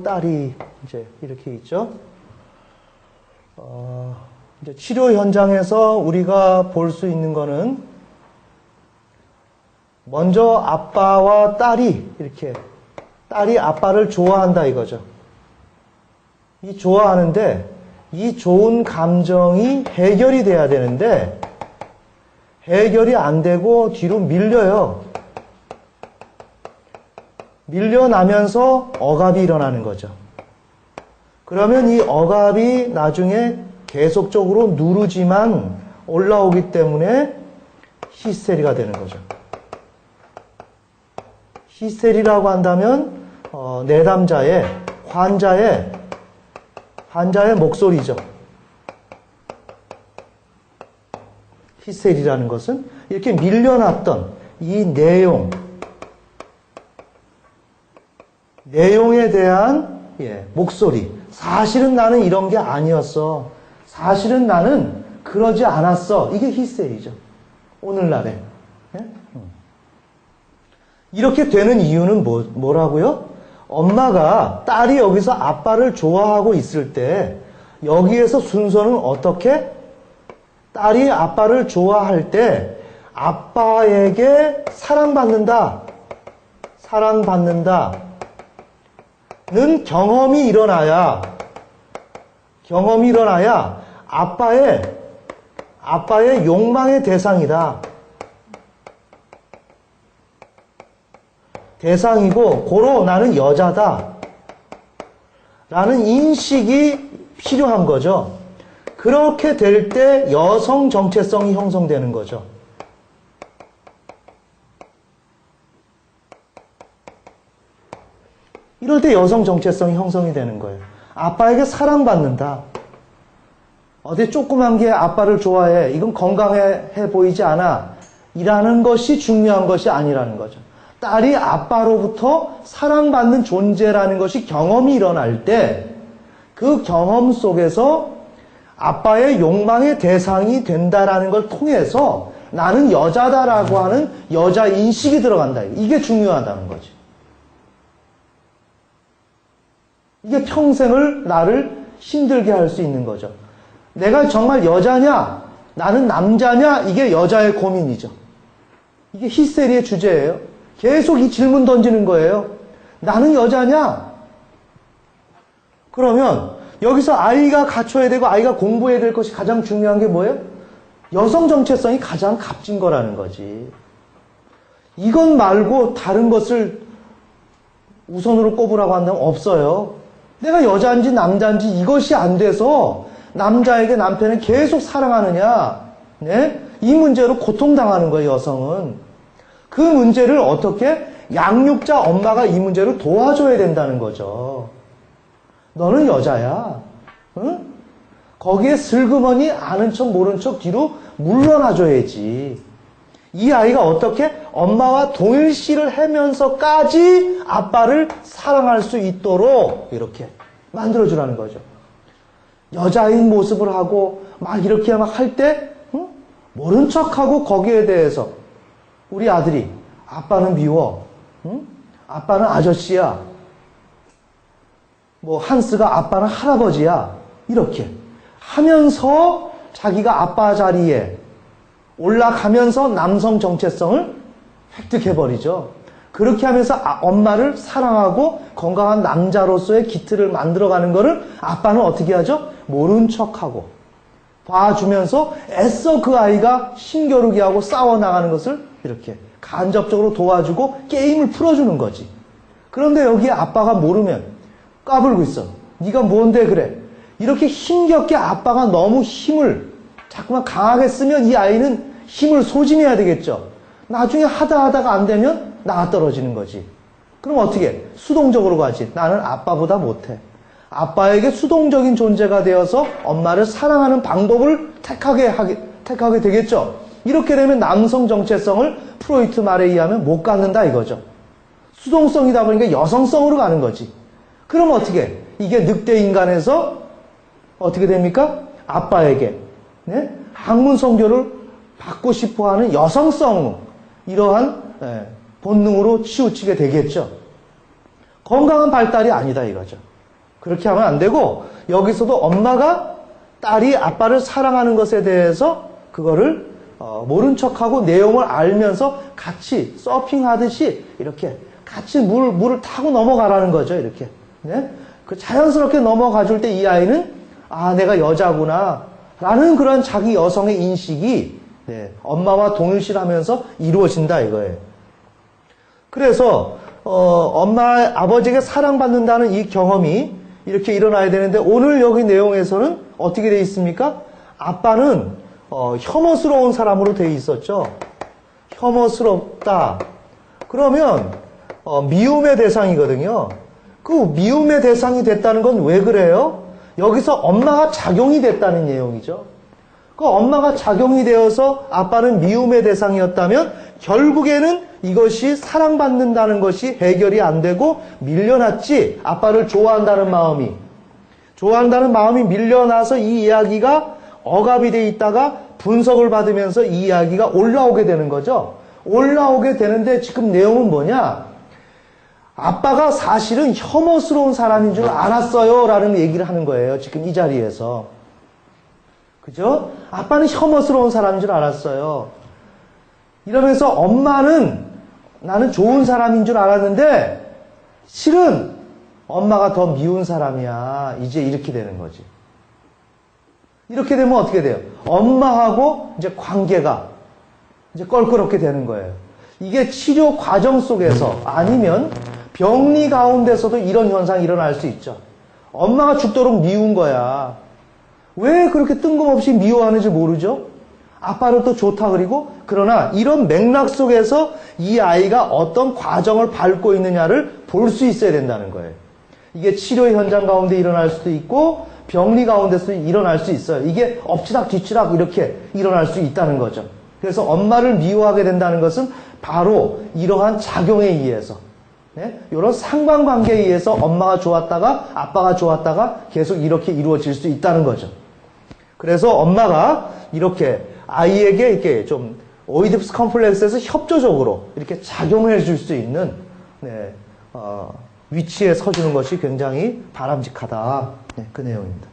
딸이 이제 이렇게 있죠. 이제 치료 현장에서 우리가 볼 수 있는 거는 먼저 아빠와 딸이 이렇게 딸이 아빠를 좋아한다 이거죠. 이 좋아하는데 이 좋은 감정이 해결이 돼야 되는데 해결이 안 되고 뒤로 밀려요. 밀려나면서 억압이 일어나는 거죠. 그러면 이 억압이 나중에 계속적으로 누르지만 올라오기 때문에 히스테리가 되는 거죠. 히스테리라고 한다면 내담자의 환자의 목소리죠. 히스테리라는 것은 이렇게 밀려났던 이 내용에 대한 목소리. 사실은 나는 이런 게 아니었어. 사실은 나는 그러지 않았어. 이게 히스테리죠. 오늘날에. 이렇게 되는 이유는 뭐라고요? 엄마가 딸이 여기서 아빠를 좋아하고 있을 때 여기에서 순서는 어떻게? 딸이 아빠를 좋아할 때 아빠에게 사랑받는다는 경험이 일어나야 아빠의 욕망의 대상이다. 대상이고 고로 나는 여자다 라는 인식이 필요한 거죠. 그렇게 될 때 여성 정체성이 형성되는 거죠. 이럴 때 여성 정체성이 형성이 되는 거예요. 아빠에게 사랑받는다. 어디 조그만 게 아빠를 좋아해. 이건 건강해 보이지 않아. 이라는 것이 중요한 것이 아니라는 거죠. 딸이 아빠로부터 사랑받는 존재라는 것이 경험이 일어날 때 그 경험 속에서 아빠의 욕망의 대상이 된다라는 걸 통해서 나는 여자다라고 하는 여자 인식이 들어간다. 이게 중요하다는 거지. 이게 평생을 나를 힘들게 할 수 있는 거죠. 내가 정말 여자냐? 나는 남자냐? 이게 여자의 고민이죠. 이게 히스테리의 주제예요. 계속 이 질문 던지는 거예요. 나는 여자냐? 그러면 여기서 아이가 갖춰야 되고 아이가 공부해야 될 것이 가장 중요한 게 뭐예요? 여성 정체성이 가장 값진 거라는 거지. 이건 말고 다른 것을 우선으로 꼽으라고 한다면 없어요. 내가 여자인지 남자인지 이것이 안 돼서 남자에게 남편을 계속 사랑하느냐? 네? 이 문제로 고통당하는 거예요, 여성은. 그 문제를 어떻게? 양육자 엄마가 이 문제를 도와줘야 된다는 거죠. 너는 여자야. 응? 거기에 슬그머니 아는 척 모른 척 뒤로 물러나줘야지. 이 아이가 어떻게? 엄마와 동일시를 하면서까지 아빠를 사랑할 수 있도록 이렇게 만들어주라는 거죠. 여자인 모습을 하고 막 이렇게 막 할 때 모른 척하고 거기에 대해서 우리 아들이 아빠는 미워. 응? 아빠는 아저씨야. 뭐 한스가 아빠는 할아버지야. 이렇게 하면서 자기가 아빠 자리에 올라가면서 남성 정체성을 획득해버리죠. 그렇게 하면서 엄마를 사랑하고 건강한 남자로서의 기틀을 만들어가는 거를 아빠는 어떻게 하죠? 모른 척하고 봐주면서 애써 그 아이가 힘겨루게 하고 싸워나가는 것을 이렇게 간접적으로 도와주고 게임을 풀어주는 거지. 그런데 여기에 아빠가 모르면 까불고 있어. 네가 뭔데 그래. 이렇게 힘겹게 아빠가 너무 힘을 자꾸만 강하게 쓰면 이 아이는 힘을 소진해야 되겠죠. 나중에 하다가 안 되면 나가 떨어지는 거지. 그럼 어떻게 해? 수동적으로 가지. 나는 아빠보다 못해. 아빠에게 수동적인 존재가 되어서 엄마를 사랑하는 방법을 택하게 되겠죠. 이렇게 되면 남성 정체성을 프로이트 말에 의하면 못 갖는다 이거죠. 수동성이다 보니까 여성성으로 가는 거지. 그럼 어떻게 해? 이게 늑대 인간에서 어떻게 됩니까? 아빠에게 학문 성교를 받고 싶어하는 여성성 이러한 본능으로 치우치게 되겠죠. 건강한 발달이 아니다 이거죠. 그렇게 하면 안 되고 여기서도 엄마가 딸이 아빠를 사랑하는 것에 대해서 그거를 모른 척하고 내용을 알면서 같이 서핑하듯이 이렇게 같이 물을 타고 넘어가라는 거죠. 이렇게. 네? 그 자연스럽게 넘어가 줄 때 이 아이는 아, 내가 여자구나 라는 그런 자기 여성의 인식이 네, 엄마와 동일시하면서 이루어진다 이거예요. 그래서 엄마, 아버지에게 사랑받는다는 이 경험이 이렇게 일어나야 되는데 오늘 여기 내용에서는 어떻게 되어 있습니까? 아빠는 혐오스러운 사람으로 되어 있었죠. 혐오스럽다. 그러면 미움의 대상이거든요. 그 미움의 대상이 됐다는 건 왜 그래요? 여기서 엄마가 작용이 됐다는 내용이죠. 그 엄마가 작용이 되어서 아빠는 미움의 대상이었다면 결국에는 이것이 사랑받는다는 것이 해결이 안 되고 밀려났지. 아빠를 좋아한다는 마음이 밀려나서 이 이야기가 억압이 돼 있다가 분석을 받으면서 이 이야기가 올라오게 되는 거죠. 올라오게 되는데 지금 내용은 뭐냐? 아빠가 사실은 혐오스러운 사람인 줄 알았어요 라는 얘기를 하는 거예요. 지금 이 자리에서. 그죠? 아빠는 혐오스러운 사람인 줄 알았어요. 이러면서 엄마는 나는 좋은 사람인 줄 알았는데 실은 엄마가 더 미운 사람이야. 이제 이렇게 되는 거지. 이렇게 되면 어떻게 돼요? 엄마하고 이제 관계가 이제 껄끄럽게 되는 거예요. 이게 치료 과정 속에서 아니면 병리 가운데서도 이런 현상이 일어날 수 있죠. 엄마가 죽도록 미운 거야. 왜 그렇게 뜬금없이 미워하는지 모르죠? 아빠는 또 좋다 그리고 그러나 이런 맥락 속에서 이 아이가 어떤 과정을 밟고 있느냐를 볼 수 있어야 된다는 거예요. 이게 치료 현장 가운데 일어날 수도 있고 병리 가운데서 일어날 수 있어요. 이게 엎치락 뒤치락 이렇게 일어날 수 있다는 거죠. 그래서 엄마를 미워하게 된다는 것은 바로 이러한 작용에 의해서 네? 이런 상관관계에 의해서 엄마가 좋았다가 아빠가 좋았다가 계속 이렇게 이루어질 수 있다는 거죠. 그래서 엄마가 이렇게 아이에게 이렇게 좀 오이디푸스 컴플렉스에서 협조적으로 이렇게 작용해 줄 수 있는 네, 위치에 서주는 것이 굉장히 바람직하다. 네, 그 내용입니다.